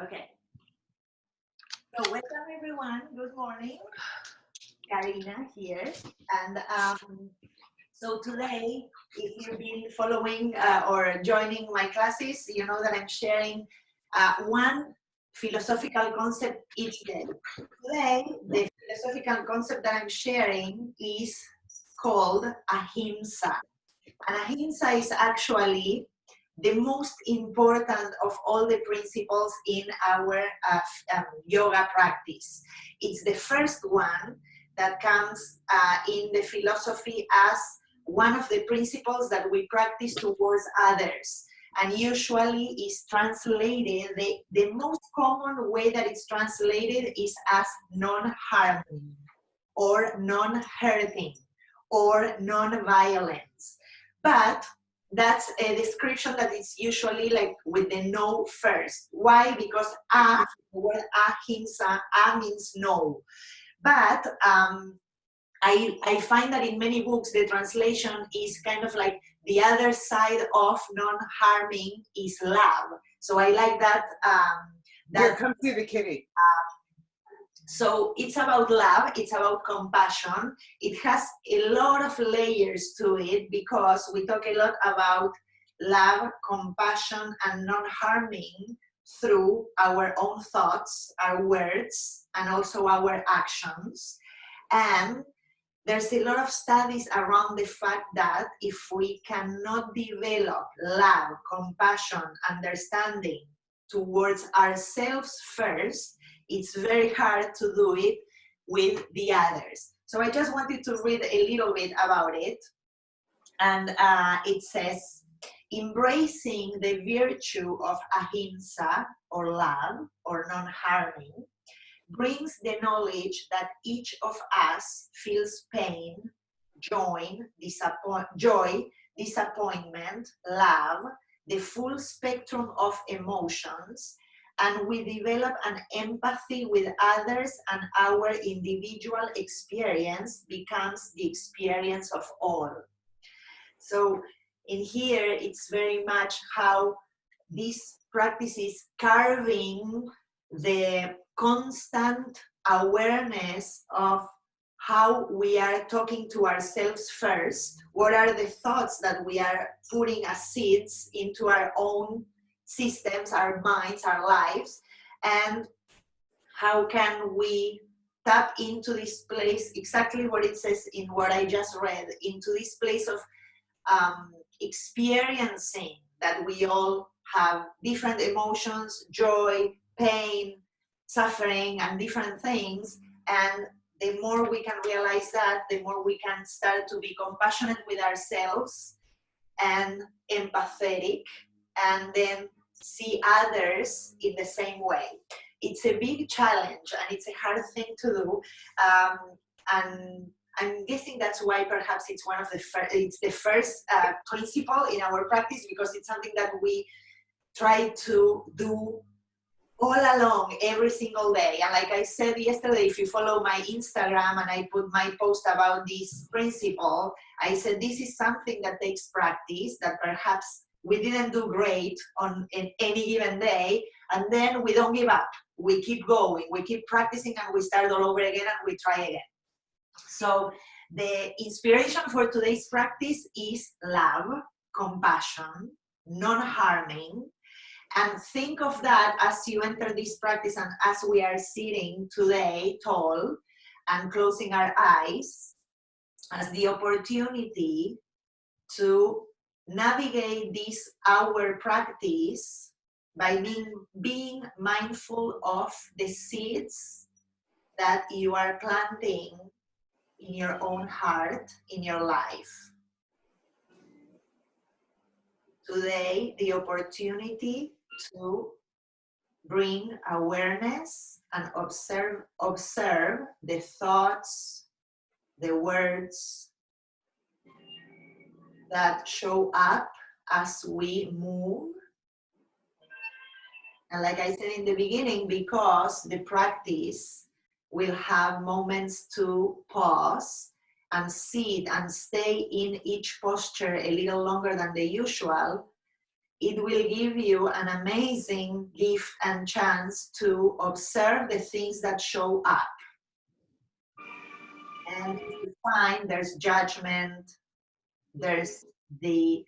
Okay. So welcome everyone. Good morning. Karina here. And so today, if you've been following or joining my classes, you know that I'm sharing one philosophical concept each day. Today, the philosophical concept that I'm sharing is called ahimsa. And ahimsa is actually the most important of all the principles in our yoga practice. It's the first one that comes in the philosophy as one of the principles that we practice towards others. And usually is translated, the most common way that it's translated is as non-harming or non-hurting or non-violence. But that's a description that is usually like with the no first. Why? Because the word ahimsa, means no. But I find that in many books the translation is kind of like the other side of non-harming is love. So I like that. Here, come see the kitty. So it's about love, it's about compassion. It has a lot of layers to it because we talk a lot about love, compassion, and non-harming through our own thoughts, our words, and also our actions. And there's a lot of studies around the fact that if we cannot develop love, compassion, understanding towards ourselves first, it's very hard to do it with the others. So I just wanted to read a little bit about it. And it says, embracing the virtue of ahimsa, or love, or non-harming, brings the knowledge that each of us feels pain, joy, disappointment, love, the full spectrum of emotions, and we develop an empathy with others, and our individual experience becomes the experience of all. So in here, it's very much how this practice is carving the constant awareness of how we are talking to ourselves first, what are the thoughts that we are putting as seeds into our own systems, our minds, our lives, and how can we tap into this place, exactly what it says in what I just read, into this place of experiencing that we all have different emotions, joy, pain, suffering, and different things. And the more we can realize that, the more we can start to be compassionate with ourselves and empathetic, and then see others in the same way. It's a big challenge and it's a hard thing to do. And I'm guessing that's why perhaps it's one of the it's the first principle in our practice, because it's something that we try to do all along every single day. And like I said yesterday, if you follow my Instagram and I put my post about this principle, I said this is something that takes practice, that perhaps we didn't do great on any given day, and then we don't give up. We keep going, we keep practicing, and we start all over again and we try again. So the inspiration for today's practice is love, compassion, non-harming. And think of that as you enter this practice and as we are sitting today tall and closing our eyes, as the opportunity to navigate this our practice by being mindful of the seeds that you are planting in your own heart, in your life. Today, the opportunity to bring awareness and observe the thoughts, the words that show up as we move. And like I said in the beginning, because the practice will have moments to pause and sit and stay in each posture a little longer than the usual, it will give you an amazing gift and chance to observe the things that show up. And if you find there's judgment, there's the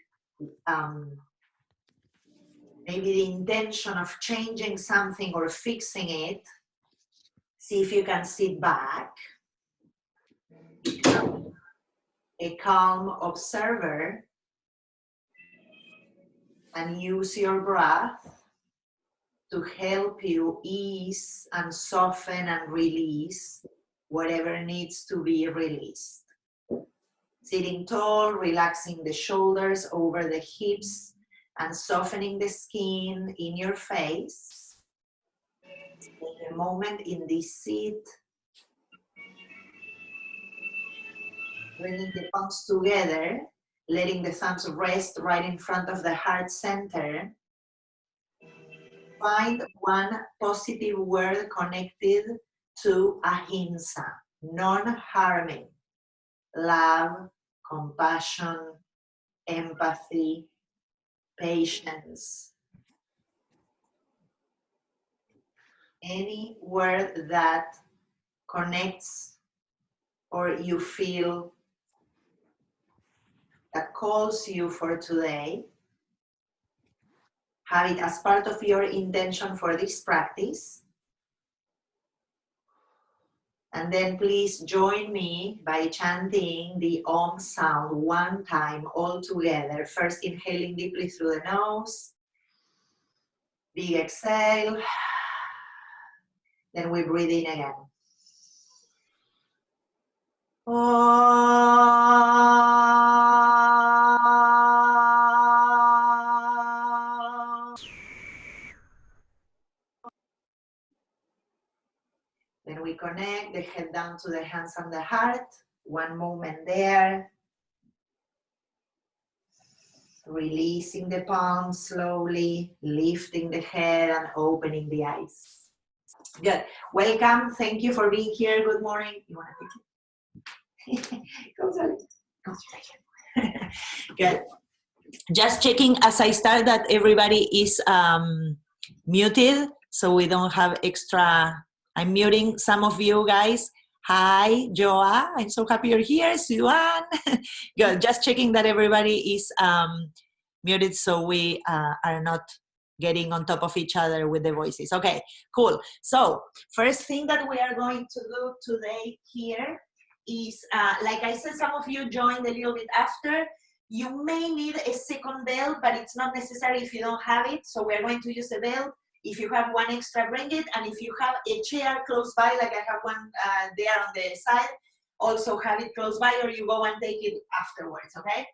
maybe the intention of changing something or fixing it, see if you can sit back, become a calm observer, and use your breath to help you ease and soften and release whatever needs to be released. Sitting tall, relaxing the shoulders over the hips and softening the skin in your face. Take a moment in this seat. Bringing the palms together, letting the thumbs rest right in front of the heart center. Find one positive word connected to ahimsa, non-harming, love, compassion, empathy, patience. Any word that connects or you feel that calls you for today. Have it as part of your intention for this practice. And then please join me by chanting the Om sound one time all together. First inhaling deeply through the nose. Big exhale. Then we breathe in again. Then we connect the head down to the hands and the heart. One moment there. Releasing the palms slowly, lifting the head and opening the eyes. Good. Welcome. Thank you for being here. Good morning. You want to take it? Good. Just checking as I start that everybody is muted, so we don't have extra. I'm muting some of you guys. Hi, Joa. I'm so happy you're here. Suan. Good. Just checking that everybody is muted so we are not getting on top of each other with the voices. Okay, cool. So first thing that we are going to do today here is, like I said, some of you joined a little bit after. You may need a second belt, but it's not necessary if you don't have it. So we're going to use a belt. If you have one extra, bring it. And if you have a chair close by, like I have one there on the side, also have it close by, or you go and take it afterwards, okay?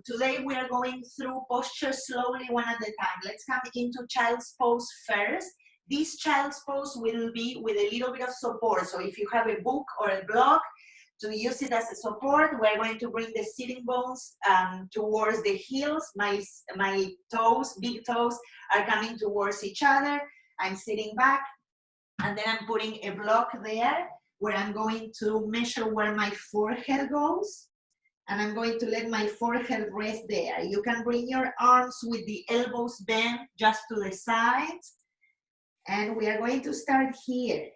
Today we are going through postures slowly, one at a time. Let's come into child's pose first. This child's pose will be with a little bit of support. So if you have a book or a blog, to use it as a support, we're going to bring the sitting bones towards the heels. My toes, big toes, are coming towards each other. I'm sitting back, and then I'm putting a block there where I'm going to measure where my forehead goes. And I'm going to let my forehead rest there. You can bring your arms with the elbows bent just to the sides. And we are going to start here.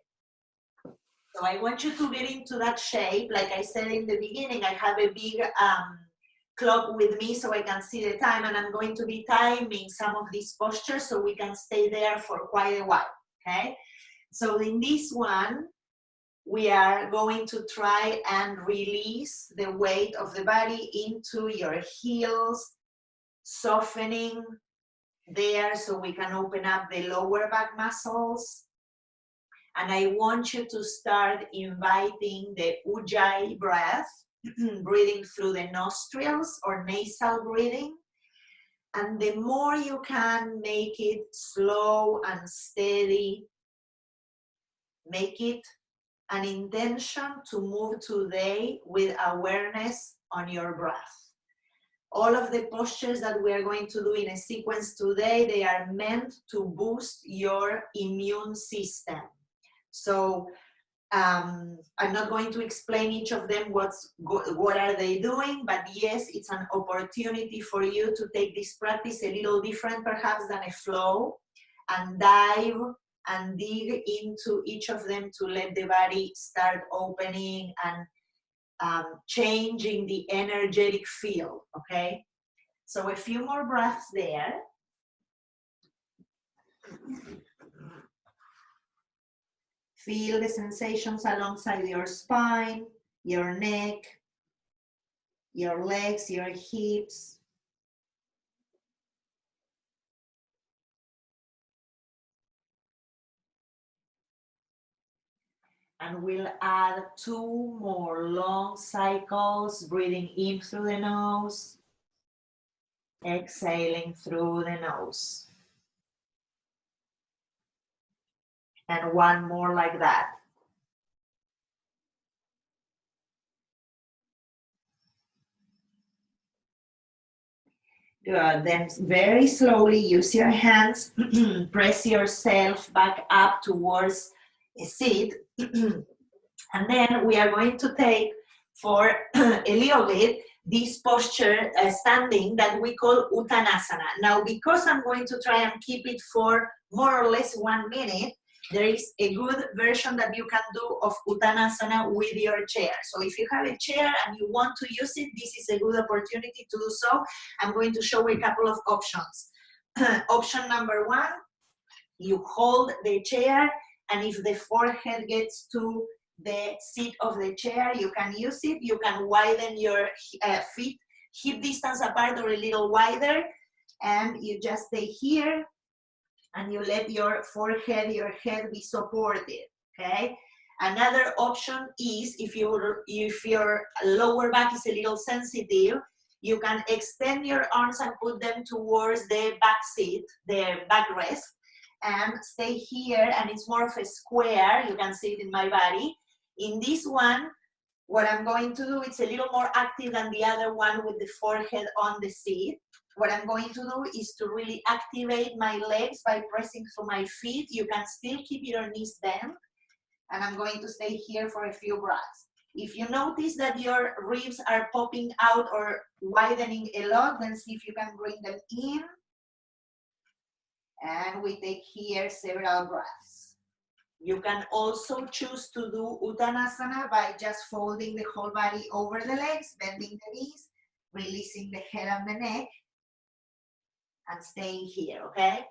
So I want you to get into that shape. Like I said in the beginning, I have a big clock with me so I can see the time, and I'm going to be timing some of these postures so we can stay there for quite a while, okay? So in this one, we are going to try and release the weight of the body into your heels, softening there so we can open up the lower back muscles. And I want you to start inviting the Ujjayi breath, breathing through the nostrils or nasal breathing. And the more you can make it slow and steady, make it an intention to move today with awareness on your breath. All of the postures that we are going to do in a sequence today, they are meant to boost your immune system. So I'm not going to explain each of them what are they doing, but yes, it's an opportunity for you to take this practice a little different perhaps than a flow, and dive and dig into each of them to let the body start opening and changing the energetic field, okay? So a few more breaths there. Feel the sensations alongside your spine, your neck, your legs, your hips. And we'll add 2 more long cycles, breathing in through the nose, exhaling through the nose. And 1 more like that. Good, then very slowly use your hands, press yourself back up towards a seat. And then we are going to take for a little bit this posture standing that we call Uttanasana. Now, because I'm going to try and keep it for more or less 1 minute, there is a good version that you can do of Uttanasana with your chair. So if you have a chair and you want to use it, this is a good opportunity to do so. I'm going to show a couple of options. Option number 1, you hold the chair, and if the forehead gets to the seat of the chair, you can use it. You can widen your feet hip distance apart or a little wider, and you just stay here and you let your forehead, your head be supported, okay? Another option is if your lower back is a little sensitive, you can extend your arms and put them towards the back seat, the backrest, and stay here, and it's more of a square. You can see it in my body. In this one, what I'm going to do, it's a little more active than the other one with the forehead on the seat. What I'm going to do is to really activate my legs by pressing through my feet. You can still keep your knees bent, and I'm going to stay here for a few breaths. If you notice that your ribs are popping out or widening a lot, then see if you can bring them in. And we take here several breaths. You can also choose to do Uttanasana by just folding the whole body over the legs, bending the knees, releasing the head and the neck, and staying here, okay?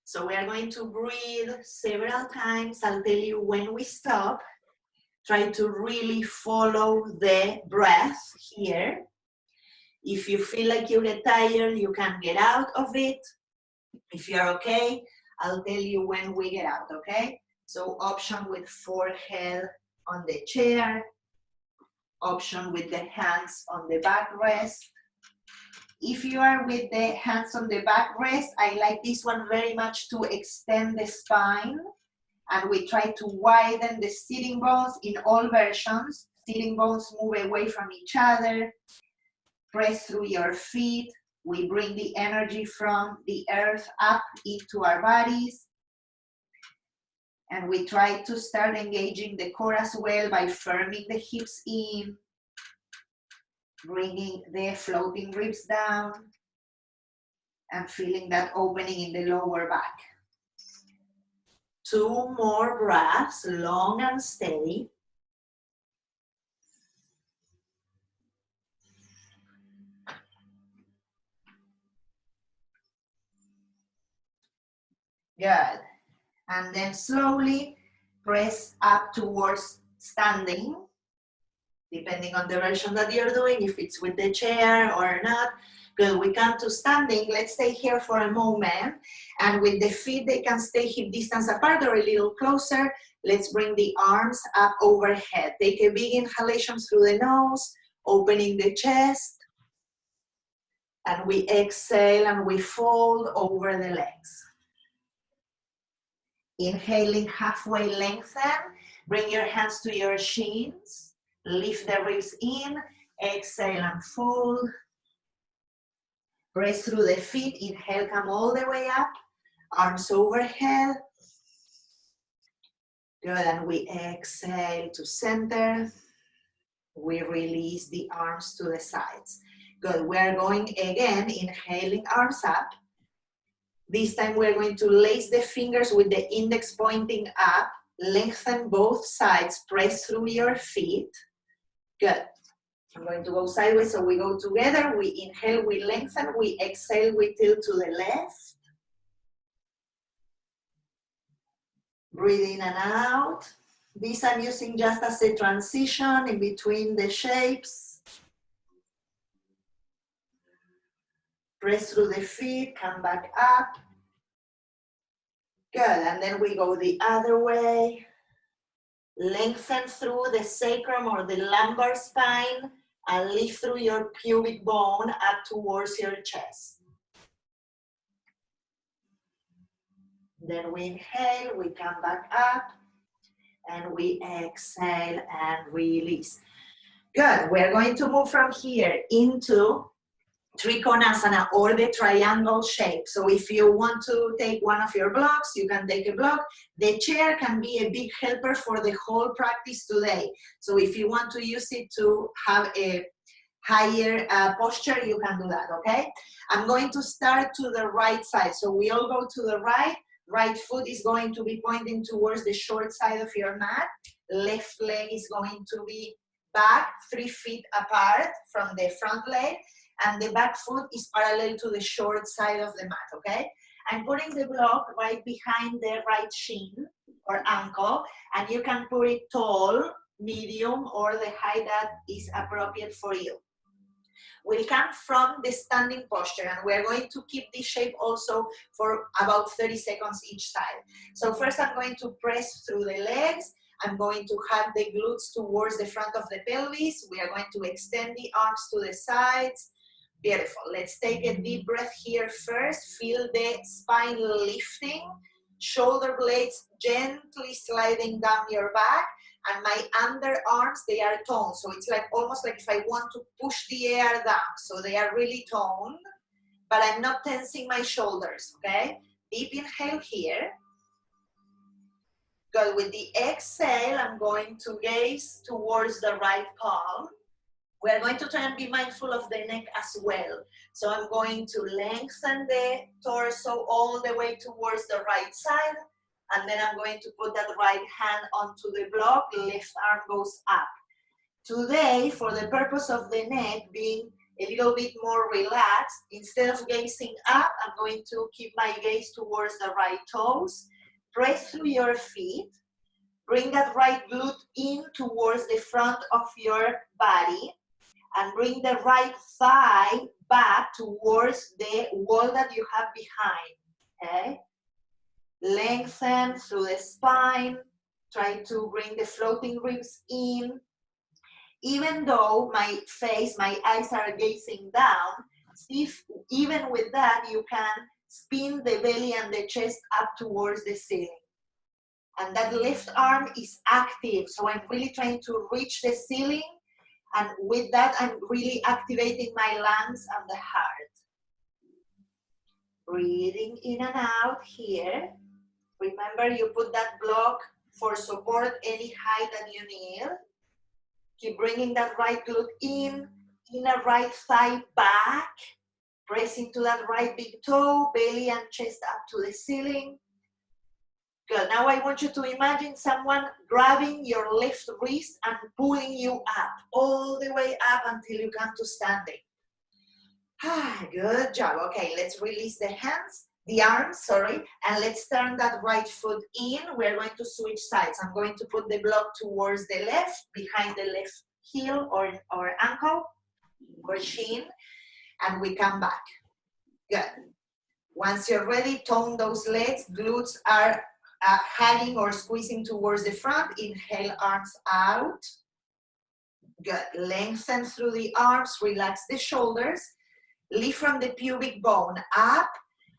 So we are going to breathe several times. I'll tell you when we stop. Try to really follow the breath here. If you feel like you get tired, you can get out of it. If you're okay, I'll tell you when we get out, okay? So option with forehead on the chair, option with the hands on the backrest. If you are with the hands on the backrest, I like this one very much to extend the spine, and we try to widen the sitting bones in all versions. Sitting bones move away from each other. Press through your feet. We bring the energy from the earth up into our bodies. And we try to start engaging the core as well by firming the hips in, bringing the floating ribs down, and feeling that opening in the lower back. 2 more breaths, long and steady. Good. And then slowly press up towards standing, depending on the version that you're doing, if it's with the chair or not. Good, we come to standing. Let's stay here for a moment. And with the feet, they can stay hip distance apart or a little closer. Let's bring the arms up overhead. Take a big inhalation through the nose, opening the chest. And we exhale and we fold over the legs. Inhaling, halfway lengthen. Bring your hands to your shins. Lift the ribs in. Exhale and fold. Press through the feet. Inhale, come all the way up. Arms overhead. Good, and we exhale to center. We release the arms to the sides. Good, we're going again, inhaling arms up. This time we're going to lace the fingers with the index pointing up, lengthen both sides, press through your feet. Good. I'm going to go sideways, so we go together. We inhale, we lengthen, we exhale, we tilt to the left. Breathe in and out. This I'm using just as a transition in between the shapes. Press through the feet, come back up. Good, and then we go the other way. Lengthen through the sacrum or the lumbar spine and lift through your pubic bone up towards your chest. Then we inhale, we come back up, and we exhale and release. Good, we're going to move from here into Trikonasana or the triangle shape. So if you want to take one of your blocks, you can take a block. The chair can be a big helper for the whole practice today. So if you want to use it to have a higher posture, you can do that, okay? I'm going to start to the right side. So we all go to the right. Right foot is going to be pointing towards the short side of your mat. Left leg is going to be back 3 feet apart from the front leg. And the back foot is parallel to the short side of the mat, okay? I'm putting the block right behind the right shin or ankle, and you can put it tall, medium, or the height that is appropriate for you. We'll come from the standing posture, and we're going to keep this shape also for about 30 seconds each side. So first I'm going to press through the legs. I'm going to have the glutes towards the front of the pelvis. We are going to extend the arms to the sides. Beautiful. Let's take a deep breath here first. Feel the spine lifting, shoulder blades gently sliding down your back, and my underarms, they are toned. So it's like almost like if I want to push the air down. So they are really toned, but I'm not tensing my shoulders, okay? Deep inhale here. Good. With the exhale, I'm going to gaze towards the right palm. We're going to try and be mindful of the neck as well. So I'm going to lengthen the torso all the way towards the right side. And then I'm going to put that right hand onto the block. Left arm goes up. Today, for the purpose of the neck being a little bit more relaxed, instead of gazing up, I'm going to keep my gaze towards the right toes. Press through your feet. Bring that right glute in towards the front of your body. And bring the right thigh back towards the wall that you have behind, okay? Lengthen through the spine. Try to bring the floating ribs in. Even though my face, my eyes are gazing down, see if even with that you can spin the belly and the chest up towards the ceiling. And that left arm is active, so I'm really trying to reach the ceiling. And with that, I'm really activating my lungs and the heart. Breathing in and out here. Remember, you put that block for support any height that you need. Keep bringing that right glute in, inner right thigh back. Press into that right big toe, belly and chest up to the ceiling. Good. Now I want you to imagine someone grabbing your left wrist and pulling you up, all the way up until you come to standing. Good job. Okay, let's release the arms, and let's turn that right foot in. We're going to switch sides. I'm going to put the block towards the left, behind the left heel or ankle or shin, and we come back. Good. Once you're ready, tone those legs. Glutes are hugging or squeezing towards the front. Inhale, arms out. Good. Lengthen through the arms. Relax the shoulders. Lift from the pubic bone up.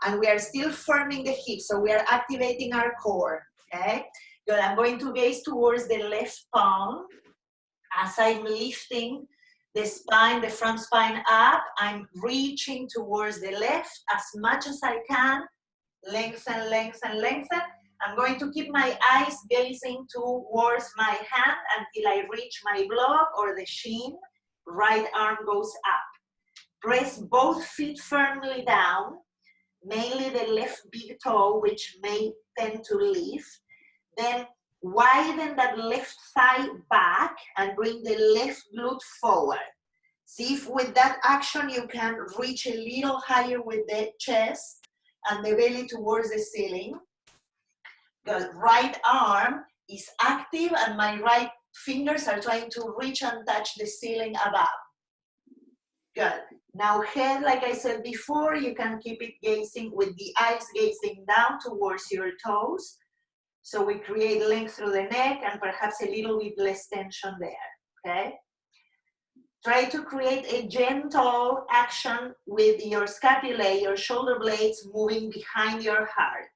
And we are still firming the hips. So we are activating our core. Okay. Good. I'm going to gaze towards the left palm. As I'm lifting the spine, the front spine up, I'm reaching towards the left as much as I can. Lengthen, lengthen, lengthen. I'm going to keep my eyes gazing towards my hand until I reach my block or the shin. Right arm goes up. Press both feet firmly down, mainly the left big toe, which may tend to lift. Then widen that left thigh back and bring the left glute forward. See if with that action you can reach a little higher with the chest and the belly towards the ceiling. The right arm is active and my right fingers are trying to reach and touch the ceiling above. Good. Now head, like I said before, you can keep it gazing with the eyes gazing down towards your toes. So we create length through the neck and perhaps a little bit less tension there, okay? Try to create a gentle action with your scapulae, your shoulder blades moving behind your heart.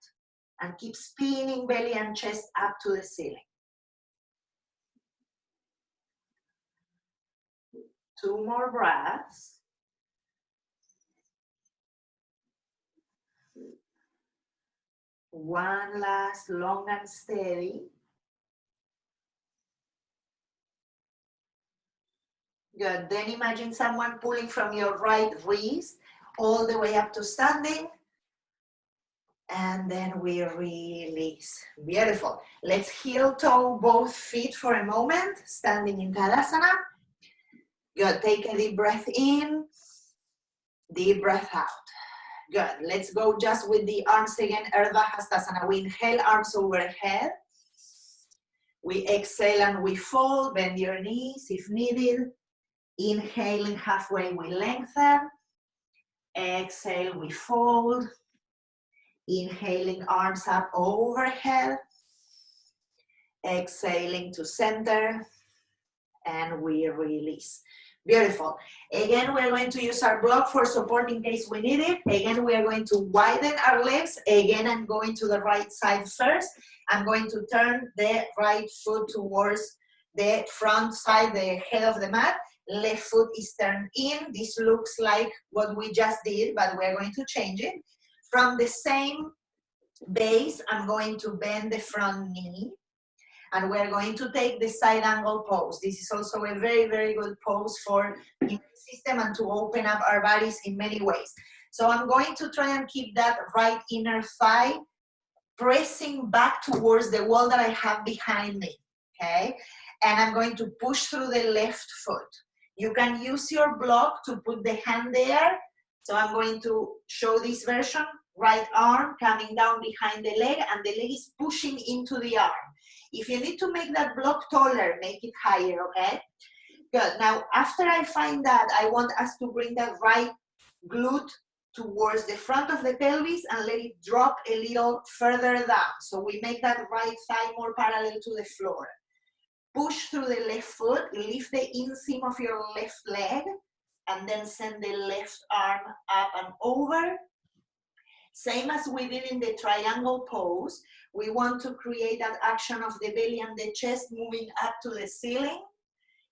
And keep spinning belly and chest up to the ceiling. 2 more breaths. One last long and steady. Good. Then imagine someone pulling from your right wrist all the way up to standing. And then we release. Beautiful. Let's heel toe both feet for a moment, standing in Tadasana. Good. Take a deep breath in, deep breath out. Good. Let's go just with the arms again, Ardha Hastasana. We inhale, arms overhead. We exhale and we fold, bend your knees if needed. Inhaling halfway, we lengthen. Exhale, we fold. Inhaling, arms up overhead. Exhaling to center. And we release. Beautiful. Again, we're going to use our block for support in case we need it. Again, we are going to widen our legs. Again, I'm going to the right side first. I'm going to turn the right foot towards the front side, the head of the mat. Left foot is turned in. This looks like what we just did, but we're going to change it. From the same base, I'm going to bend the front knee. And we're going to take the side angle pose. This is also a very, very good pose for the immune system and to open up our bodies in many ways. So I'm going to try and keep that right inner thigh pressing back towards the wall that I have behind me, okay? And I'm going to push through the left foot. You can use your block to put the hand there. So I'm going to show this version. Right arm coming down behind the leg and the leg is pushing into the arm. If you need to make that block taller, make it higher, okay? Good. Now, after I find that, I want us to bring that right glute towards the front of the pelvis and let it drop a little further down. So we make that right thigh more parallel to the floor. Push through the left foot, lift the inseam of your left leg, and then send the left arm up and over. Same as we did in the triangle pose, we want to create that action of the belly and the chest moving up to the ceiling.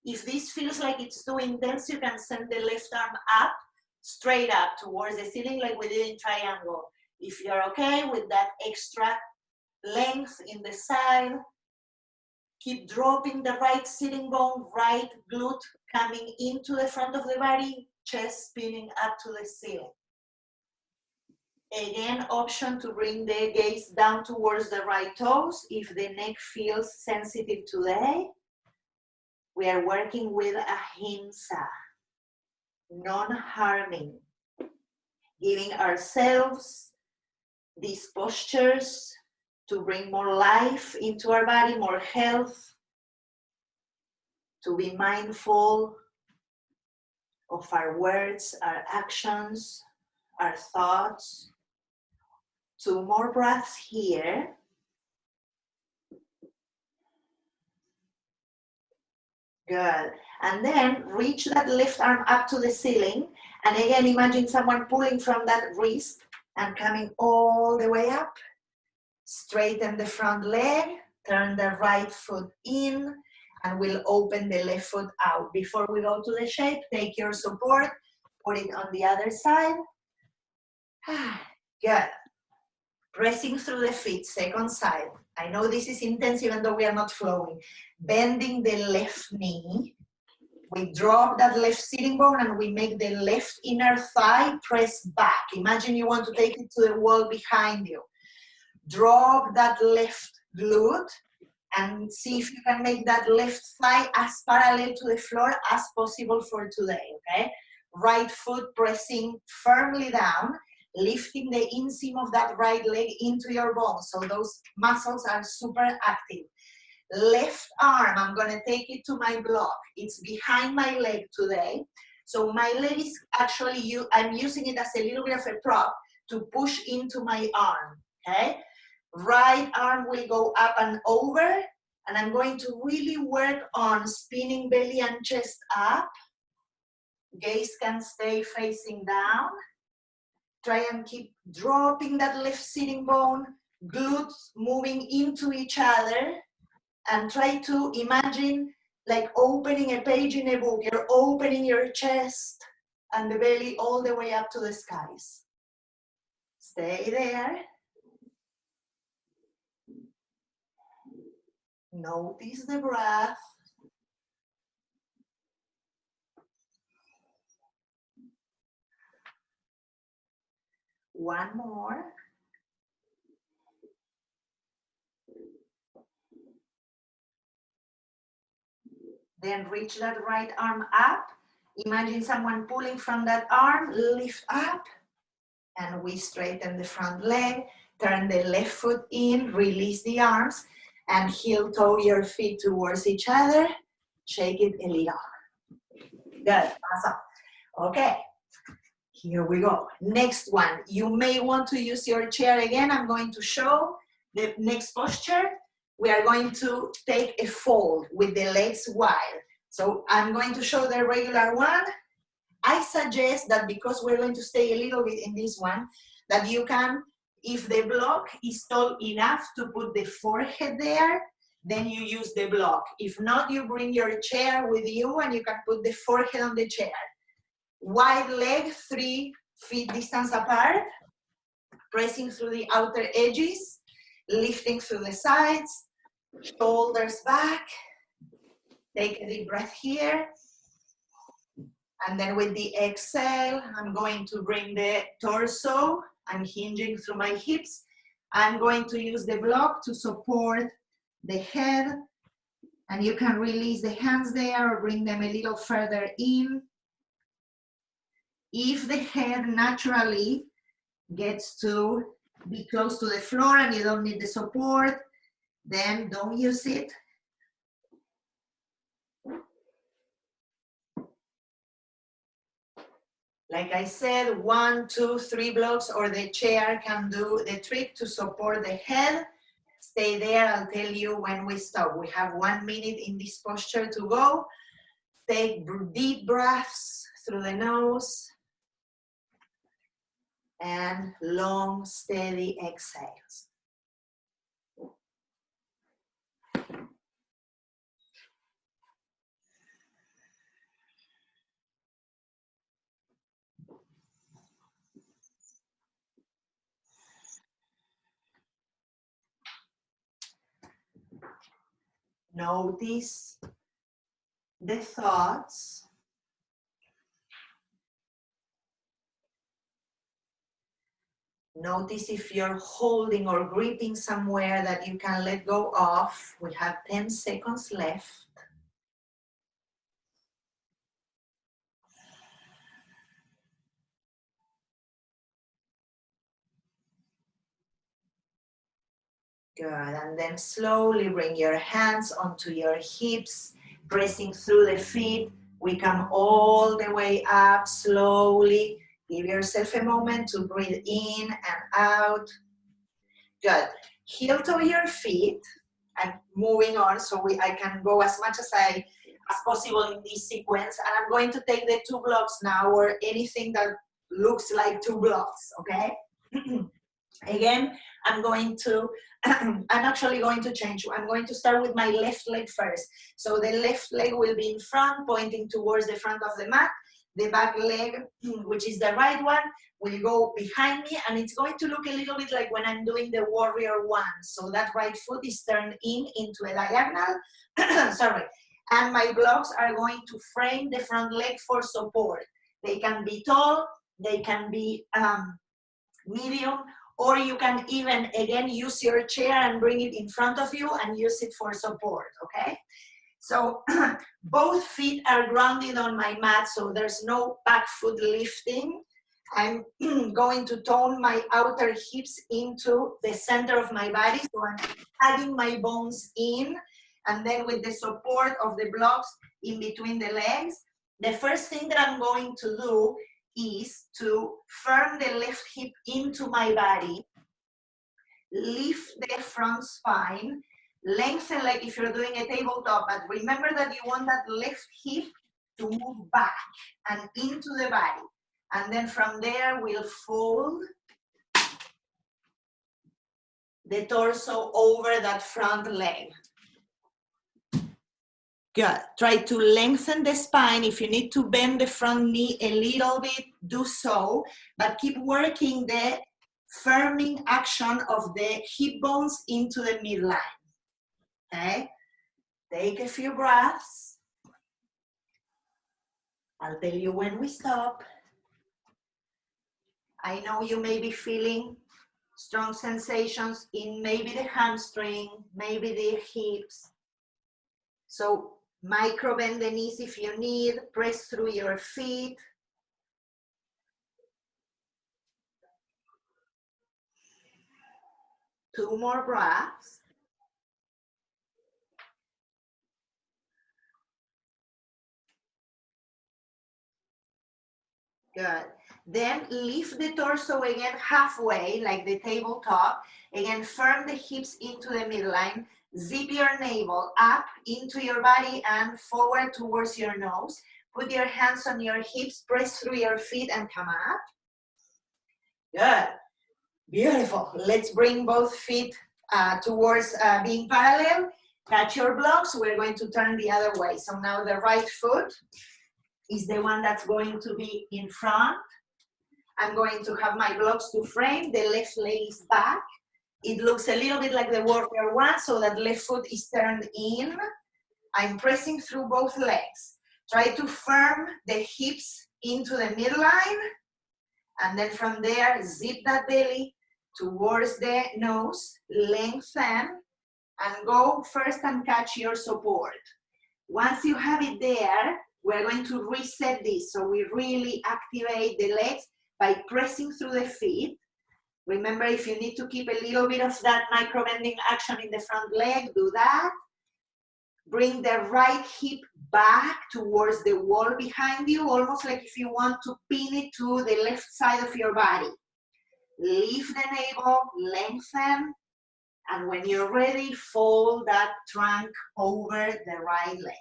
If this feels like it's too intense, you can send the left arm up, straight up towards the ceiling like we did in triangle. If you're okay with that extra length in the side, keep dropping the right sitting bone, right glute coming into the front of the body, chest spinning up to the ceiling. Again, option to bring the gaze down towards the right toes if the neck feels sensitive today. We are working with ahimsa, non-harming, giving ourselves these postures to bring more life into our body, more health, to be mindful of our words, our actions, our thoughts. 2 more breaths here. Good. And then reach that left arm up to the ceiling. And again, imagine someone pulling from that wrist and coming all the way up. Straighten the front leg, turn the right foot in, and we'll open the left foot out. Before we go to the shape, take your support, put it on the other side. Good. Pressing through the feet, second side. I know this is intense even though we are not flowing. Bending the left knee. We drop that left sitting bone and we make the left inner thigh press back. Imagine you want to take it to the wall behind you. Drop that left glute and see if you can make that left thigh as parallel to the floor as possible for today, okay? Right foot pressing firmly down, lifting the inseam of that right leg into your bones. So those muscles are super active. Left arm, I'm gonna take it to my block. It's behind my leg today. So my leg is actually, I'm using it as a little bit of a prop to push into my arm, okay? Right arm will go up and over, and I'm going to really work on spinning belly and chest up. Gaze can stay facing down. Try and keep dropping that left sitting bone, glutes moving into each other, and try to imagine like opening a page in a book. You're opening your chest and the belly all the way up to the skies. Stay there. Notice the breath. One more. Then reach that right arm up. Imagine someone pulling from that arm, lift up, and we straighten the front leg, turn the left foot in, release the arms, and heel toe your feet towards each other. Shake it a little. Good, awesome. Okay, here we go. Next one, you may want to use your chair again. I'm going to show the next posture. We are going to take a fold with the legs wide. So I'm going to show the regular one. I suggest that because we're going to stay a little bit in this one, that you can, if the block is tall enough to put the forehead there, then you use the block. If not, you bring your chair with you and you can put the forehead on the chair. Wide leg, 3 feet distance apart, pressing through the outer edges, lifting through the sides, shoulders back. Take a deep breath here. And then with the exhale, I'm going to bring the torso. I'm hinging through my hips. I'm going to use the block to support the head. And you can release the hands there or bring them a little further in. If the head naturally gets to be close to the floor and you don't need the support, then don't use it. Like I said, 1, 2, 3 blocks or the chair can do the trick to support the head. Stay there, I'll tell you when we stop. We have 1 minute in this posture to go. Take deep breaths through the nose and long, steady exhales. Notice the thoughts. Notice if you're holding or gripping somewhere that you can let go of. We have 10 seconds left. Good, and then slowly bring your hands onto your hips, pressing through the feet. We come all the way up slowly. Give yourself a moment to breathe in and out. Good. Heel toe your feet and moving on so I can go as much as possible in this sequence. And I'm going to take the 2 blocks now or anything that looks like 2 blocks, okay? Again, I'm actually going to change. I'm going to start with my left leg first. So the left leg will be in front, pointing towards the front of the mat. The back leg, which is the right one, will go behind me, and it's going to look a little bit like when I'm doing the warrior one. So that right foot is turned into a diagonal, sorry. And my blocks are going to frame the front leg for support. They can be tall, they can be medium, or you can even, again, use your chair and bring it in front of you and use it for support, okay? So both feet are grounded on my mat, so there's no back foot lifting. I'm going to tone my outer hips into the center of my body, so I'm adding my bones in, and then with the support of the blocks in between the legs. The first thing that I'm going to do is to firm the left hip into my body, lift the front spine, lengthen like if you're doing a tabletop, but remember that you want that left hip to move back and into the body. And then from there, we'll fold the torso over that front leg. Good. Try to lengthen the spine. If you need to bend the front knee a little bit, do so, but keep working the firming action of the hip bones into the midline. Okay? Take a few breaths. I'll tell you when we stop. I know you may be feeling strong sensations in maybe the hamstring, maybe the hips. So micro bend the knees if you need, press through your feet. Two more breaths. Good. Then lift the torso again halfway, like the tabletop. Again, firm the hips into the midline. Zip your navel up into your body and forward towards your nose. Put your hands on your hips, press through your feet and come up. Good. Beautiful. Let's bring both feet towards being parallel. Catch your blocks. We're going to turn the other way. So now the right foot is the one that's going to be in front. I'm going to have my blocks to frame. The left leg is back. It looks a little bit like the warrior one, so that left foot is turned in. I'm pressing through both legs. Try to firm the hips into the midline, and then from there, zip that belly towards the nose, lengthen, and go first and catch your support. Once you have it there, we're going to reset this, so we really activate the legs by pressing through the feet. Remember, if you need to keep a little bit of that micro bending action in the front leg, do that. Bring the right hip back towards the wall behind you, almost like if you want to pin it to the left side of your body. Lift the navel, lengthen, and when you're ready, fold that trunk over the right leg.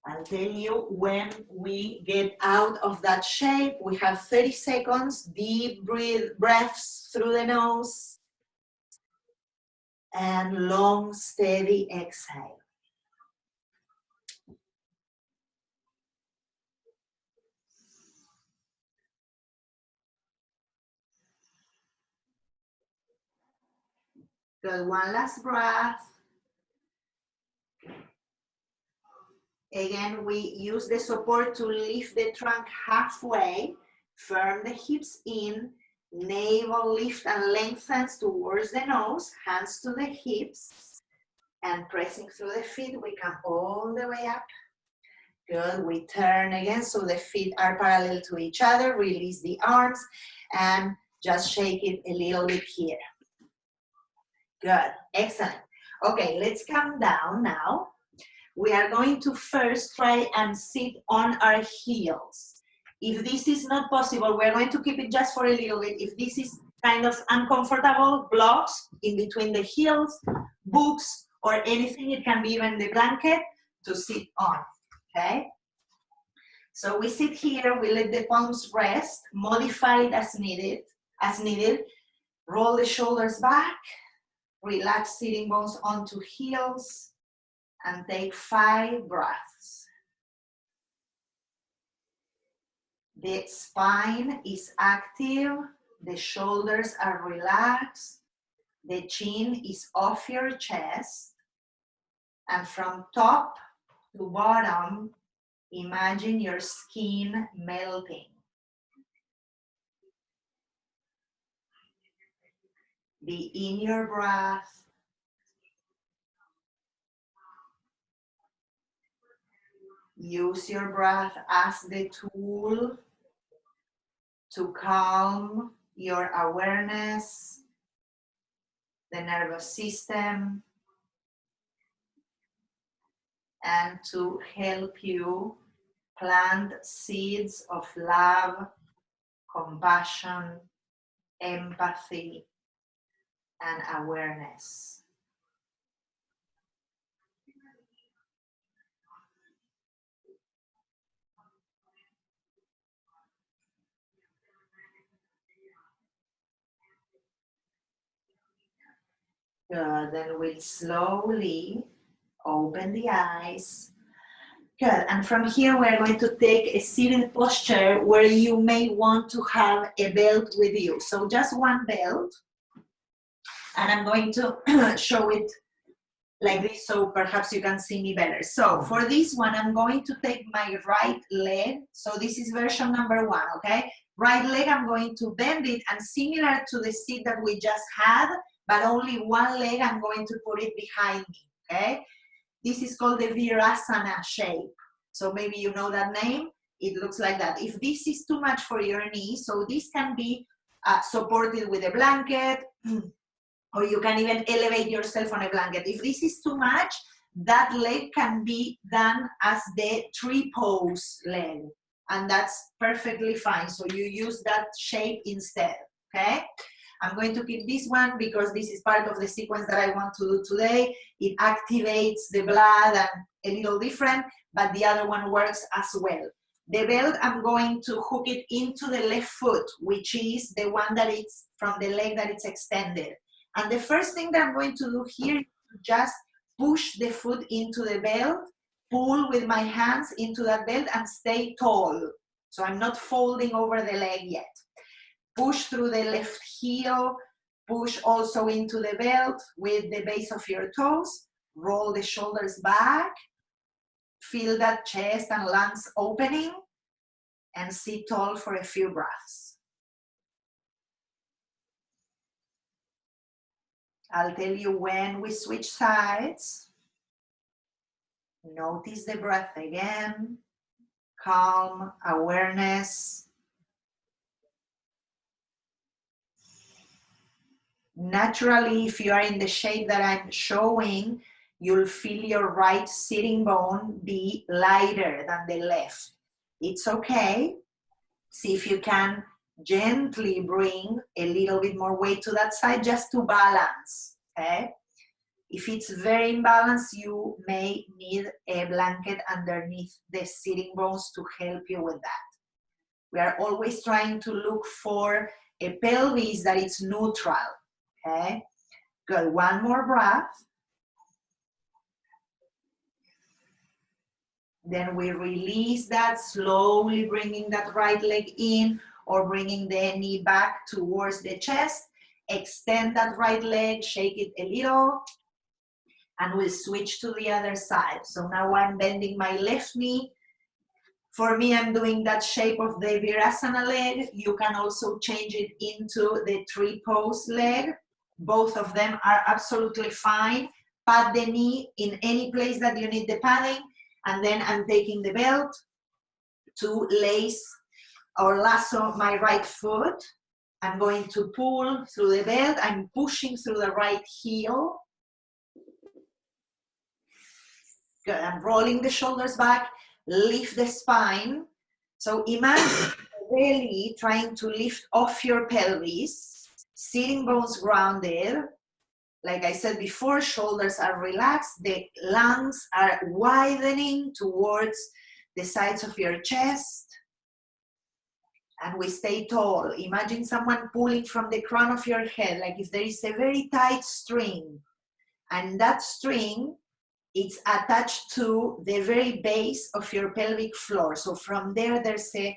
I'll tell you when we get out of that shape. We have 30 seconds, deep breaths through the nose, and long, steady exhale. Good, one last breath. Again, we use the support to lift the trunk halfway, firm the hips in, navel lift and lengthens towards the nose, hands to the hips, and pressing through the feet, we come all the way up. Good, we turn again so the feet are parallel to each other, release the arms, and just shake it a little bit here. Good, excellent. Okay, let's come down now. We are going to first try and sit on our heels. If this is not possible, we're going to keep it just for a little bit. If this is kind of uncomfortable, blocks in between the heels, books, or anything, it can be even the blanket to sit on, okay? So we sit here, we let the palms rest, modify it as needed, roll the shoulders back, relax sitting bones onto heels, and take 5 breaths. The spine is active, the shoulders are relaxed, the chin is off your chest, and from top to bottom, imagine your skin melting. Be in your breath. Use your breath as the tool to calm your awareness, the nervous system, and to help you plant seeds of love, compassion, empathy, and awareness. Good. Then we'll slowly open the eyes. Good. And from here, we're going to take a seated posture where you may want to have a belt with you. So just one belt. And I'm going to show it like this so perhaps you can see me better. So for this one, I'm going to take my right leg. So this is version number 1, okay? Right leg, I'm going to bend it, and similar to the seat that we just had, but only one leg, I'm going to put it behind me, okay? This is called the Virasana shape. So maybe you know that name. It looks like that. If this is too much for your knee, so this can be supported with a blanket, or you can even elevate yourself on a blanket. If this is too much, that leg can be done as the tree pose leg, and that's perfectly fine. So you use that shape instead, okay? I'm going to keep this one because this is part of the sequence that I want to do today. It activates the blood and a little different, but the other one works as well. The belt, I'm going to hook it into the left foot, which is the one that it's from the leg that it's extended. And the first thing that I'm going to do here is just push the foot into the belt, pull with my hands into that belt, and stay tall. So I'm not folding over the leg yet. Push through the left heel, push also into the belt with the base of your toes, roll the shoulders back, feel that chest and lungs opening, and sit tall for a few breaths. I'll tell you when we switch sides. Notice the breath again, calm, awareness. Naturally, if you are in the shape that I'm showing, you'll feel your right sitting bone be lighter than the left. It's okay. See if you can gently bring a little bit more weight to that side just to balance, okay? If it's very imbalanced, you may need a blanket underneath the sitting bones to help you with that. We are always trying to look for a pelvis that is neutral, okay? Good, one more breath. Then we release that, slowly bringing that right leg in or bringing the knee back towards the chest. Extend that right leg, shake it a little, and we'll switch to the other side. So now I'm bending my left knee. For me, I'm doing that shape of the Virasana leg. You can also change it into the tree pose leg. Both of them are absolutely fine. Pat the knee in any place that you need the padding. And then I'm taking the belt to lace or lasso my right foot. I'm going to pull through the belt. I'm pushing through the right heel. Good. I'm rolling the shoulders back, lift the spine. So imagine the belly trying to lift off your pelvis, sitting bones grounded. Like I said before, shoulders are relaxed, the lungs are widening towards the sides of your chest. And we stay tall. Imagine someone pulling from the crown of your head, like if there is a very tight string. And that string, it's attached to the very base of your pelvic floor. So from there, there's a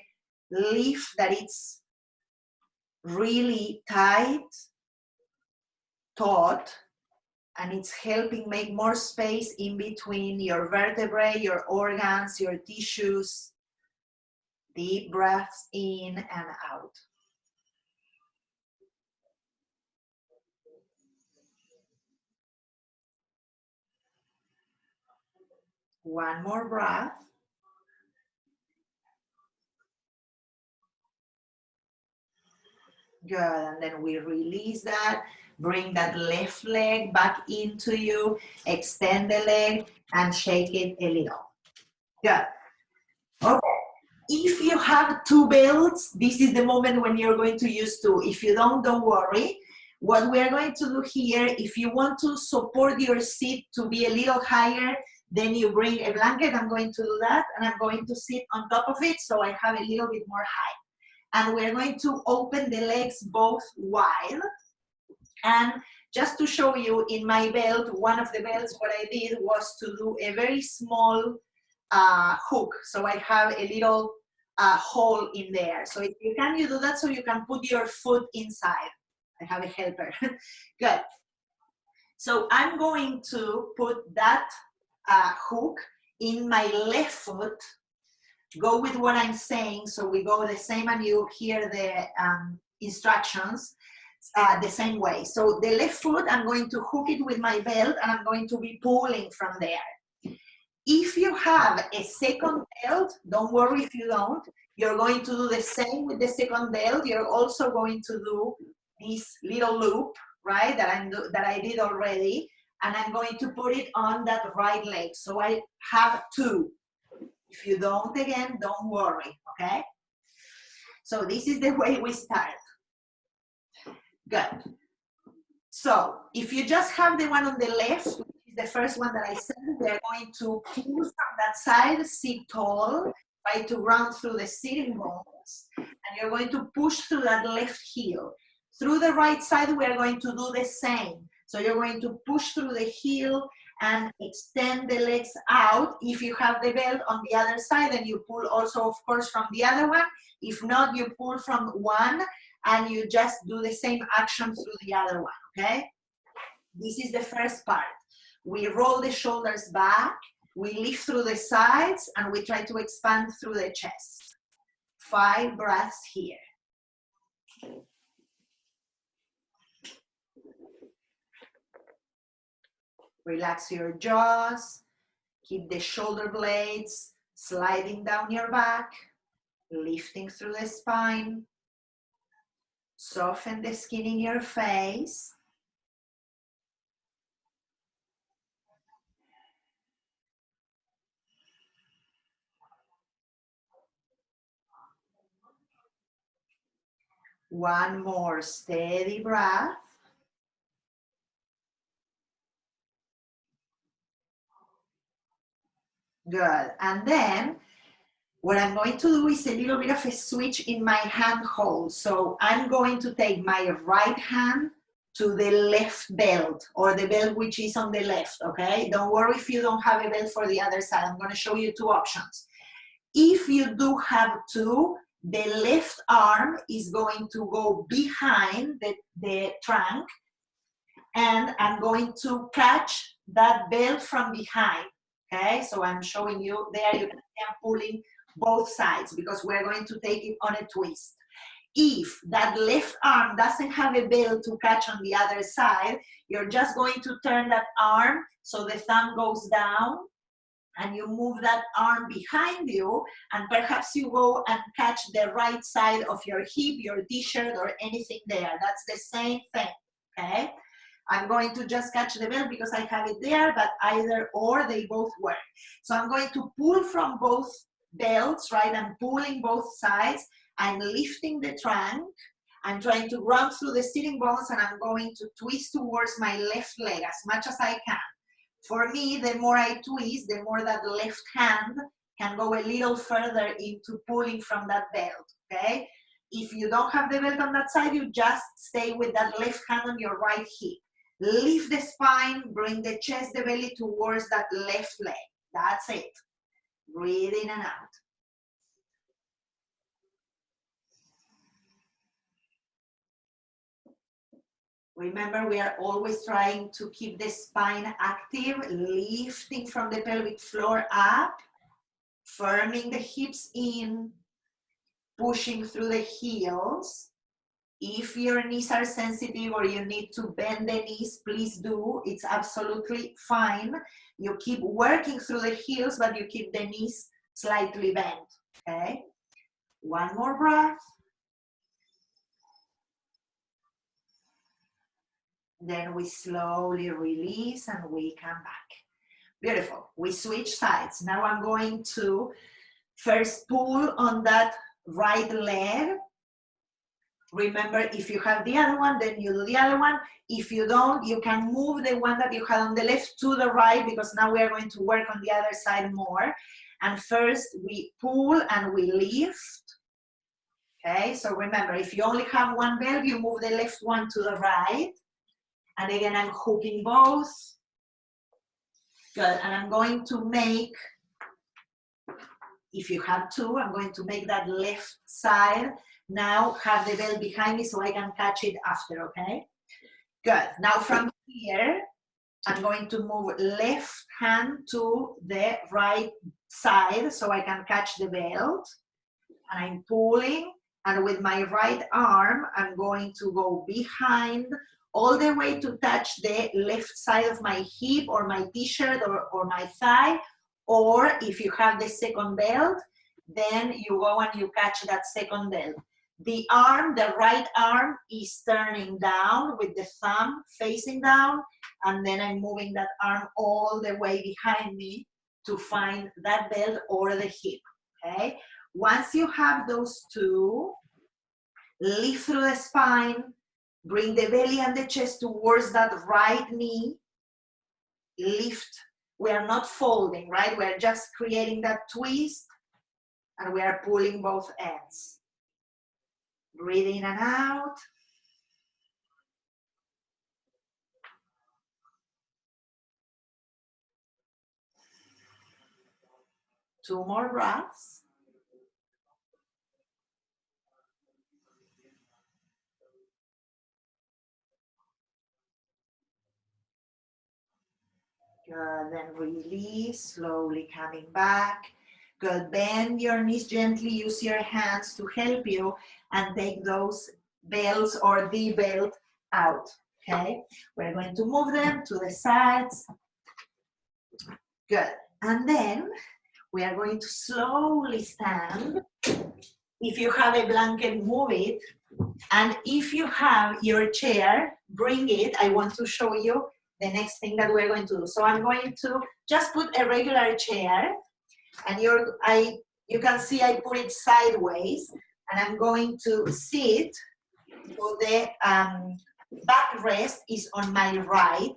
lift that it's really tight, taut, and it's helping make more space in between your vertebrae, your organs, your tissues. Deep breaths in and out. One more breath. Good, and then we release that. Bring that left leg back into you. Extend the leg and shake it a little. Good. Okay. If you have two belts, this is the moment when you're going to use two. If you don't worry. What we are going to do here, if you want to support your seat to be a little higher, then you bring a blanket. I'm going to do that, and I'm going to sit on top of it so I have a little bit more height. And we're going to open the legs both wide. And just to show you, in my belt, one of the belts, what I did was to do a very small hook. So I have a little hole in there. So if you can, you do that so you can put your foot inside. I have a helper. Good. So I'm going to put that hook in my left foot. Go with what I'm saying. So we go the same, and you hear the instructions the same way. So the left foot, I'm going to hook it with my belt, and I'm going to be pulling from there. If you have a second belt, don't worry if you don't. You're going to do the same with the second belt. You're also going to do this little loop, right, that I did already, and I'm going to put it on that right leg. So I have two. If you don't, again, don't worry, okay? So this is the way we start. Good. So if you just have the one on the left, which is the first one that I said, we're going to pull from that side, sit tall, try to ground through the sitting bones, and you're going to push through that left heel. Through the right side, we are going to do the same. So you're going to push through the heel and extend the legs out. If you have the belt on the other side, then you pull also, of course, from the other one. If not, you pull from one, and you just do the same action through the other one, okay? This is the first part. We roll the shoulders back, we lift through the sides, and we try to expand through the chest. 5 breaths here. Relax your jaws, keep the shoulder blades sliding down your back, lifting through the spine. Soften the skin in your face. One more steady breath. Good. And then what I'm going to do is a little bit of a switch in my hand hold. So I'm going to take my right hand to the left belt, or the belt which is on the left, okay? Don't worry if you don't have a belt for the other side. I'm going to show you 2 options. If you do have 2, the left arm is going to go behind the trunk, and I'm going to catch that belt from behind, okay? So I'm showing you there, you can see I'm pulling both sides because we're going to take it on a twist. If that left arm doesn't have a belt to catch on the other side, you're just going to turn that arm so the thumb goes down, and you move that arm behind you, and perhaps you go and catch the right side of your hip, your t-shirt, or anything there. That's the same thing, okay? I'm going to just catch the belt because I have it there, but either or, they both work. So I'm going to pull from both belts, right? I'm pulling both sides. I'm lifting the trunk. I'm trying to ground through the sitting bones, and I'm going to twist towards my left leg as much as I can. For me, the more I twist, the more that left hand can go a little further into pulling from that belt, okay? If you don't have the belt on that side, you just stay with that left hand on your right hip. Lift the spine, bring the chest, the belly towards that left leg. That's it. Breathe in and out. Remember, we are always trying to keep the spine active, lifting from the pelvic floor up, firming the hips in, pushing through the heels. If your knees are sensitive or you need to bend the knees, please do. It's absolutely fine. You keep working through the heels, but you keep the knees slightly bent, okay? One more breath. Then we slowly release and we come back. Beautiful. We switch sides. Now I'm going to first pull on that right leg. Remember, if you have the other one, then you do the other one. If you don't, you can move the one that you had on the left to the right, because now we are going to work on the other side more. And first we pull and we lift. Okay, so remember, if you only have one belt, you move the left one to the right. And again, I'm hooking both. Good, and I'm going to make, if you have two, I'm going to make that left side now have the belt behind me so I can catch it after, okay? Good, now from here, I'm going to move left hand to the right side so I can catch the belt. And I'm pulling, and with my right arm, I'm going to go behind all the way to touch the left side of my hip or my t-shirt or my thigh. Or if you have the second belt, then you go and you catch that second belt. The arm, the right arm is turning down with the thumb facing down, and then I'm moving that arm all the way behind me to find that belt or the hip, okay? Once you have those two, lift through the spine, bring the belly and the chest towards that right knee, lift. We are not folding, right? We are just creating that twist, and we are pulling both ends. Breathe in and out. Two more breaths. Good, then release, slowly coming back. Good, bend your knees gently, use your hands to help you and take those belts or the belt out, okay? We're going to move them to the sides. Good, and then we are going to slowly stand. If you have a blanket, move it. And if you have your chair, bring it. I want to show you the next thing that we're going to do. So I'm going to just put a regular chair, and you can see I put it sideways, and I'm going to sit. So the backrest is on my right,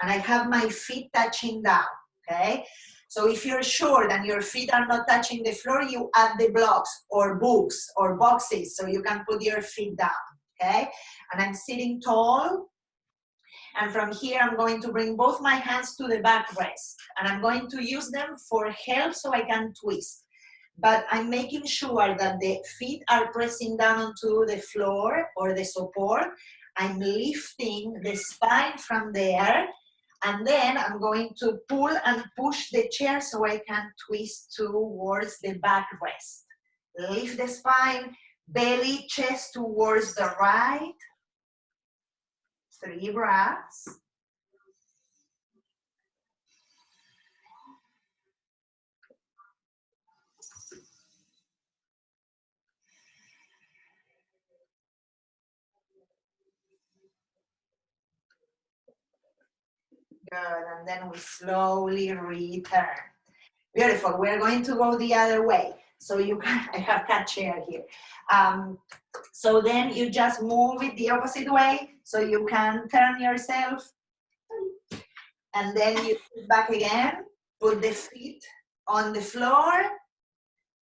and I have my feet touching down, okay? So if you're short and your feet are not touching the floor, you add the blocks or books or boxes so you can put your feet down, okay? And I'm sitting tall. And from here, I'm going to bring both my hands to the backrest. And I'm going to use them for help so I can twist. But I'm making sure that the feet are pressing down onto the floor or the support. I'm lifting the spine from there. And then I'm going to pull and push the chair so I can twist towards the backrest. Lift the spine, belly, chest towards the right. 3 breaths. Good, and then we slowly return. Beautiful, we're going to go the other way. So you can, I have cat chair here. So then you just move it the opposite way. So you can turn yourself. And then you sit back again, put the feet on the floor.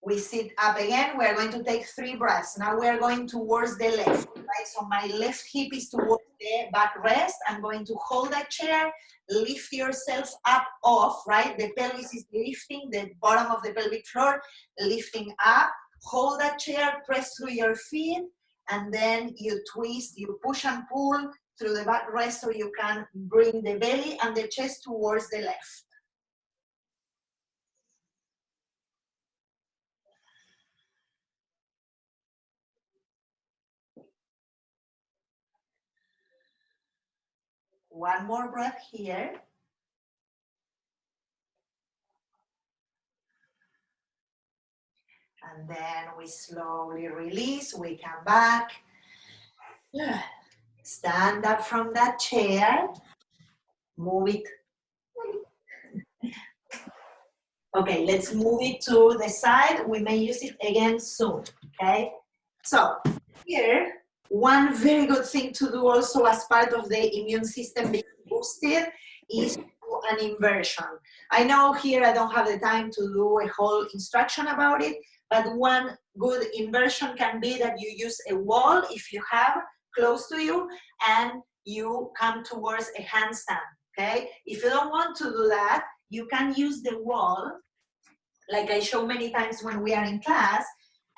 We sit up again. We're going to take 3 breaths. Now we're going towards the left, right? So my left hip is towards the backrest. I'm going to hold that chair, lift yourself up off, right? The pelvis is lifting, the bottom of the pelvic floor, lifting up. Hold that chair, press through your feet, and then you twist, you push and pull through the backrest, so you can bring the belly and the chest towards the left. One more breath here. And then we slowly release, we come back. Stand up from that chair, move it. Okay, let's move it to the side. We may use it again soon, okay? So here, one very good thing to do also as part of the immune system being boosted is an inversion. I know here I don't have the time to do a whole instruction about it, but one good inversion can be that you use a wall if you have close to you and you come towards a handstand, okay? If you don't want to do that, you can use the wall, like I show many times when we are in class,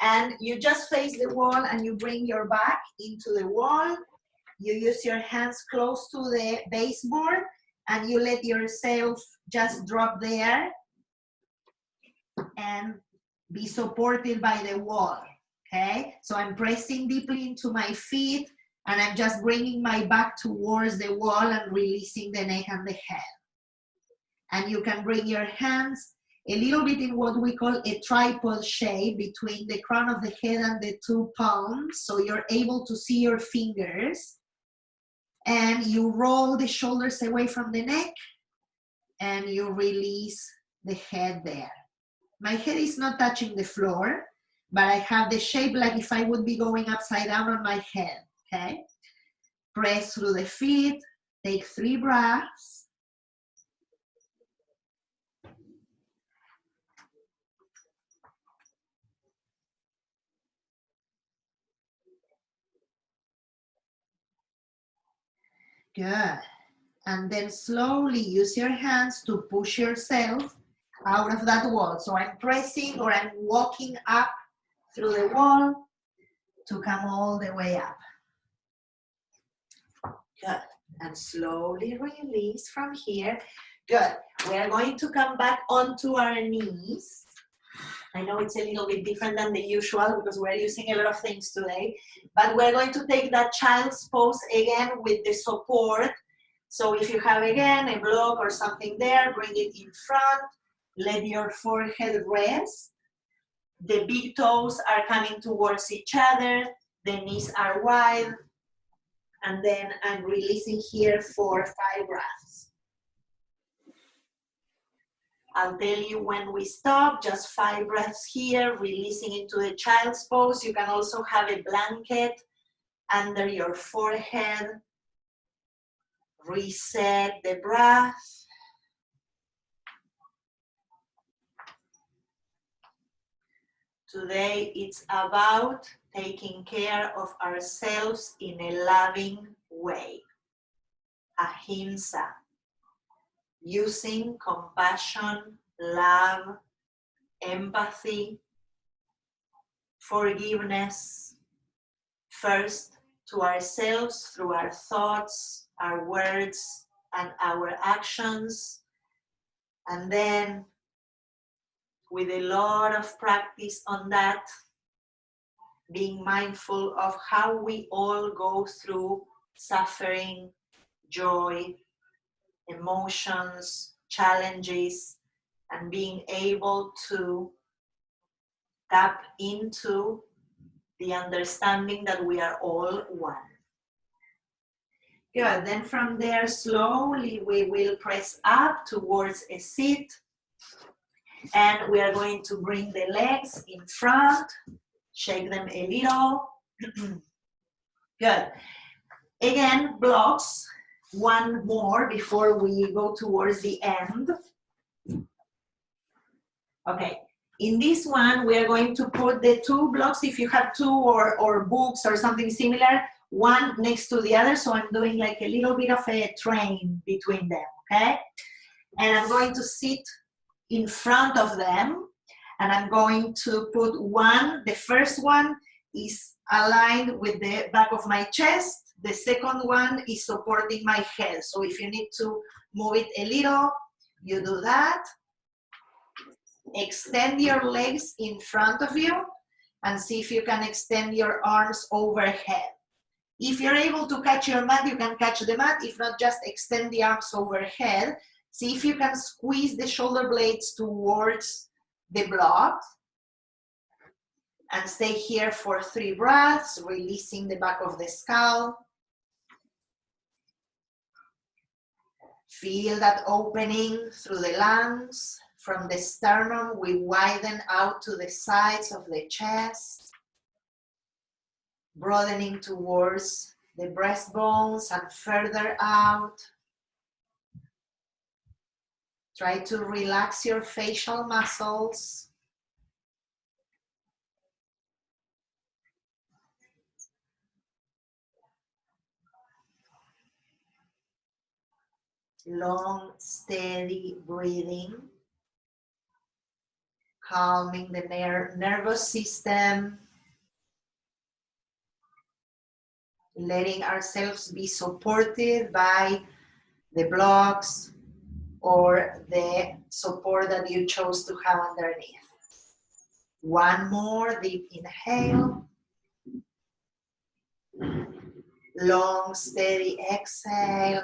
and you just face the wall and you bring your back into the wall. You use your hands close to the baseboard and you let yourself just drop there and be supported by the wall, okay? So I'm pressing deeply into my feet and I'm just bringing my back towards the wall and releasing the neck and the head. And you can bring your hands a little bit in what we call a tripod shape between the crown of the head and the two palms, so you're able to see your fingers. And you roll the shoulders away from the neck and you release the head there. My head is not touching the floor, but I have the shape like if I would be going upside down on my head, okay? Press through the feet, take 3 breaths. Good. And then slowly use your hands to push yourself out of that wall. So I'm pressing or I'm walking up through the wall to come all the way up. Good. And slowly release from here. Good. We are going to come back onto our knees. I know it's a little bit different than the usual because we're using a lot of things today, but we're going to take that child's pose again with the support. So if you have again a block or something there, bring it in front, let your forehead rest. The big toes are coming towards each other, the knees are wide, and then I'm releasing here for 5 breaths. I'll tell you when we stop, just 5 breaths here, releasing into the child's pose. You can also have a blanket under your forehead. Reset the breath. Today it's about taking care of ourselves in a loving way. Ahimsa. Using compassion, love, empathy, forgiveness, first to ourselves through our thoughts, our words, and our actions, and then with a lot of practice on that, being mindful of how we all go through suffering, joy, emotions, challenges, and being able to tap into the understanding that we are all one. Good, then from there slowly we will press up towards a seat and we are going to bring the legs in front, shake them a little. Good. Again, blocks. One more before we go towards the end. Okay, in this one, we are going to put the 2 blocks, if you have 2 or books or something similar, one next to the other. So I'm doing like a little bit of a train between them, okay? And I'm going to sit in front of them and I'm going to put one, the first one is aligned with the back of my chest. The second one is supporting my head. So if you need to move it a little, you do that. Extend your legs in front of you and see if you can extend your arms overhead. If you're able to catch your mat, you can catch the mat. If not, just extend the arms overhead. See if you can squeeze the shoulder blades towards the block. And stay here for 3 breaths, releasing the back of the skull. Feel that opening through the lungs. From the sternum, we widen out to the sides of the chest, broadening towards the breastbones and further out. Try to relax your facial muscles. Long, steady breathing. Calming the nervous system. Letting ourselves be supported by the blocks or the support that you chose to have underneath. One more deep inhale. Long, steady exhale.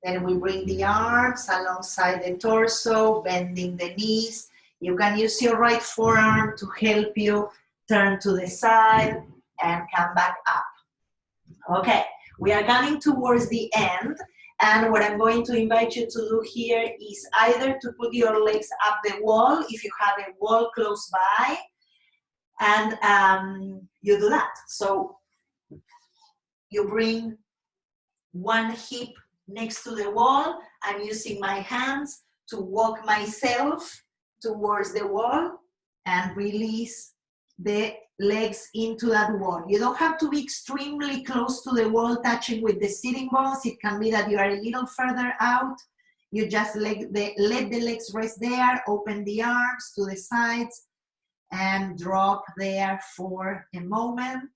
Then we bring the arms alongside the torso, bending the knees. You can use your right forearm to help you turn to the side and come back up. Okay, we are coming towards the end. And what I'm going to invite you to do here is either to put your legs up the wall, if you have a wall close by, and you do that. So you bring one hip next to the wall. I'm using my hands to walk myself towards the wall and release the legs into that wall. You don't have to be extremely close to the wall, touching with the sitting bones. It can be that you are a little further out. You just let the legs rest there, open the arms to the sides, and drop there for a moment.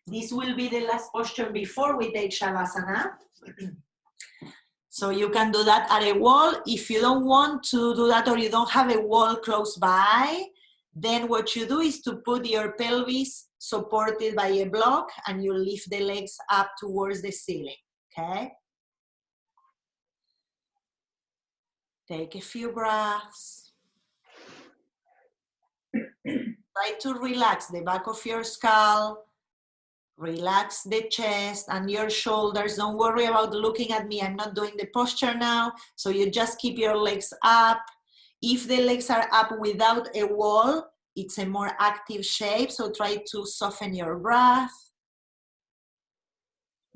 This will be the last posture before we take Shavasana. So you can do that at a wall. If you don't want to do that or you don't have a wall close by, then what you do is to put your pelvis supported by a block and you lift the legs up towards the ceiling, okay? Take a few breaths. Try to relax the back of your skull. Relax the chest and your shoulders. Don't worry about looking at me. I'm not doing the posture now. So you just keep your legs up. If the legs are up without a wall, it's a more active shape. So try to soften your breath.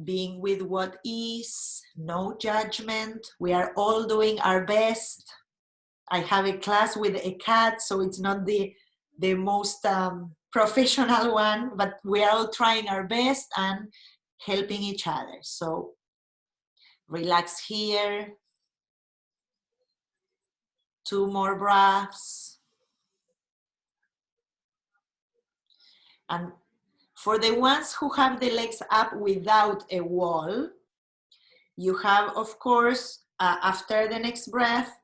Being with what is, no judgment. We are all doing our best. I have a class with a cat, so it's not the most professional one, but we are all trying our best and helping each other. So relax here. 2 more breaths. And for the ones who have the legs up without a wall, you have, of course, after the next breath,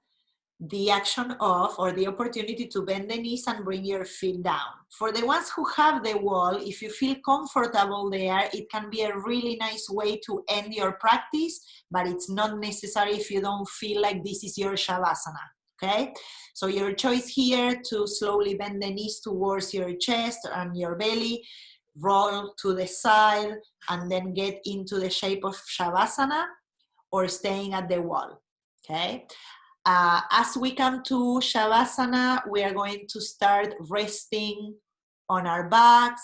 the action of or the opportunity to bend the knees and bring your feet down. For the ones who have the wall, if you feel comfortable there, it can be a really nice way to end your practice, but it's not necessary if you don't feel like this is your Shavasana, okay? So your choice here to slowly bend the knees towards your chest and your belly, roll to the side, and then get into the shape of Shavasana or staying at the wall, okay? As we come to Shavasana, we are going to start resting on our backs,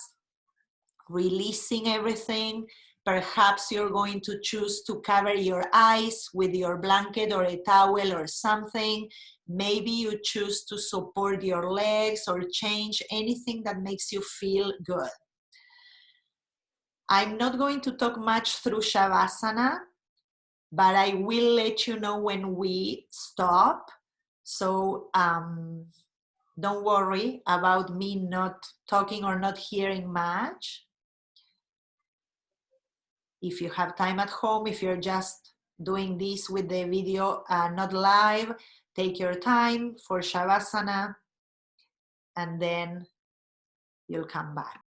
releasing everything. Perhaps you're going to choose to cover your eyes with your blanket or a towel or something. Maybe you choose to support your legs or change anything that makes you feel good. I'm not going to talk much through Shavasana, but I will let you know when we stop. So Don't worry about me not talking or not hearing much. If you have time at home, if you're just doing this with the video not live, take your time for Shavasana and then you'll come back.